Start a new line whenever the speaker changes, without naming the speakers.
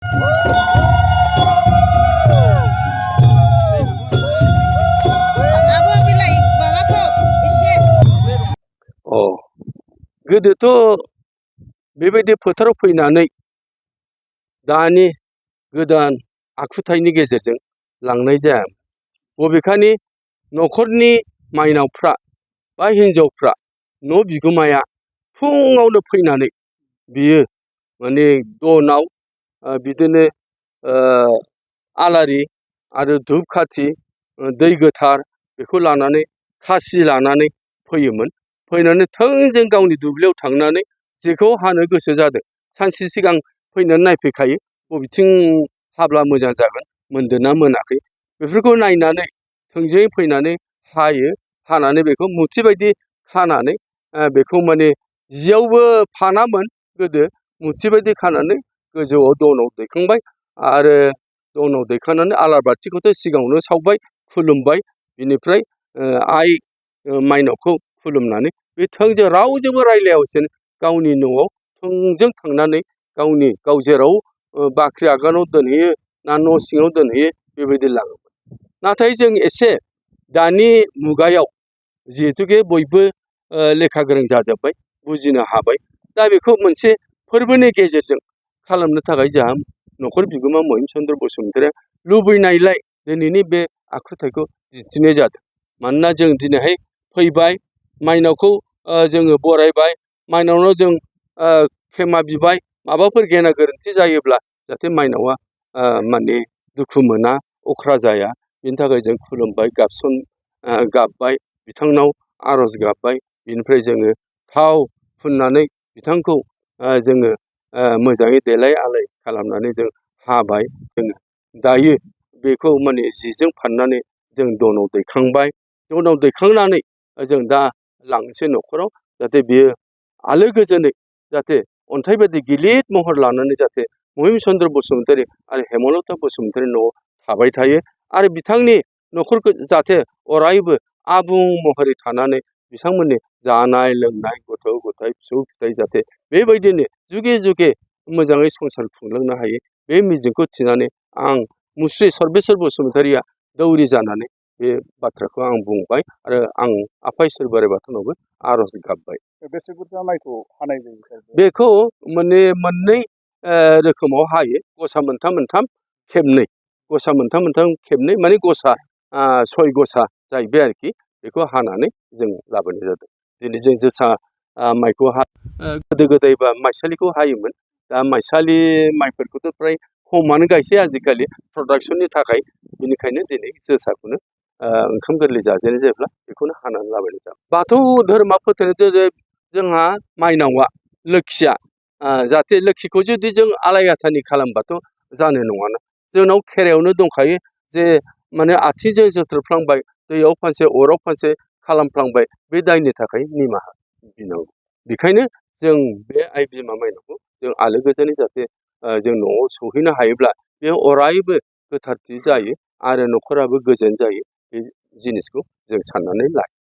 अ गोदोथ' बेबायदि फोथाराव फैनानै दानि गोदान आखुथायनि गेजेरजों लांनाय जाया। बबेखानि न'खरनि माइनावफ्रा बा हिन्जावफ्रा न' बिगोमाया फुङावनो फैनानै बियो माने दनाव बिदिनो आलारि आरो धुप खाथि दै गोथार बेखौ लानानै खासि लानानै फैयोमोन। फैनानै थोंजों गावनि दुब्लियाव थांनानै जेखौ हानो गोसो जादों सानसे सिगां फैनानै नायफैखायो बबेथिं हाब्ला मोजां जागोन, मोनदोंना मोनाखै बेफोरखौ नायनानै थोंजोङै फैनानै हायो। हानानै बेखौ मुथि बायदि खानानै बेखौ माने जियावबो फानामोन गोदो, मुथि बायदि खानानै गोजौआव दनाव दैखांबाय आरो दनाव दैखांनानै आलार बाथिखौथ' सिगाङावनो सावबाय, खुलुमबाय। बिनिफ्राय आइ माइनावखौ खुलुमनानै बे थोंजों रावजोंबो रायलायालासेनो गावनि न'आव थोंजों थांनानै गाव जेराव बाख्रि आगानाव दोनहैयो ना न' सिङाव दोनहैयो बेबायदि लाङोमोन। नाथाय जों एसे दानि मुगायाव जिहेथुके बयबो लेखा गोरों जाजोब्बाय, बुजिनो हाबाय। दा बेखौ मोनसे फोरबोनि गेजेरजों खालामनो थाखाय जोंहा न'खर बिगोमा महिम चन्द्र बसुमतारिया लुबैनायलाय दिनैनि बे आखुथायखौ दिन्थिनाय जादों। मानोना जों दिनैहाय फैबाय, माइनावखौ जोङो बरायबाय, माइनावनाव जों खेमा बिबाय, माबाफोर गेना गोरोन्थि जायोब्ला जाहाथे माइनावा माने दुखु मोना, अख्रा जाया, बिनि थाखाय जों खुलुमबाय, गाबबाय, बिथांनाव आर'ज गाबबाय। बिनिफ्राय जोङो थाव फुननानै बिथांखौ जोङो मोजाङै देलाय आलाय खालामनानै जों हाबाय। जोङो दायो बेखौ माने जिजों फाननानै जों दनाव दैखांबाय। दनाव दैखांनानै जों दा लांनोसै न'खराव, जाहाथे बियो आलो गोजोनै जाहाथे अन्थाइ बायदि गिलिर महर लानानै जाहाथे महिम चन्द्र बसुमतारि आरो हेमलता बसुमतारि न'आव थाबाय थायो आरो बिथांनि न'खरखौ जाहाथे अरायबो आबुं महरै थानानै बिथांमोननि जानाय लोंनाय गथ' गथाय फिसौ फिथाइ जाहाथे बेबायदिनो जुगे जुगे मोजाङै संसार खुंलांनो हायो, बे मिजिंखौ थिनानै आं मुस्रि सर्बेस्वर बसुमतारिया दौरि जानानै बे बाथ्राखौ आं बुंबाय आरो आं आफा इसोर बोराइ बाथौनावबो आर'ज गाबबाय।
बेसे बुरजा माइखौ हानाय जायो?
बेखौ मोननै रोखोमाव हायो, गसा मोनथाम मोनथाम खेबनै, गसा मोनथाम मोनथाम खेबनै माने गसा 6 गसा जाहैबाय आरोखि। बेखौ हानानै जों लाबोनाय जादों। दिनै जों जोसा माइखौ गोदो गोदायबा माइसालिखौ हायोमोन। दा माइसालि माइफोरखौथ' फ्राय खमानो गायसै आजिखालि प्रडाक्सननि थाखाय। बेनिखायनो दिनै जोसाखौनो ओंखाम गोरलै जाजेननाय जायोब्ला बेखौनो हानानै लाबोनाय जाबाय। बाथौ धोरोमा फोथायनाय जे जोंहा माइनावा लोखिया जाहाथे लोखिखौ जुदि जों आलाय-आथानि खालामबाथ' जानो नङाना। जोंनाव खेराइयावनो दंखायो जे माने आथिंजों जोथ्रोबफ्लांबाय, दैयाव फानसे अराव फानसे खालामफ्लांबाय, बे दायनि थाखाय निमाहा बिनांगौ। बेखायनो जों बे आइ बिमा माइनावखौ जों आलो गोजोनै जाहाथे जों न'आव सहैनो हायोब्ला बे अरायबो गोथारथि जायो आरो न'खराबो गोजोन जायो, बे जिनिसखौ जों साननानै लायो।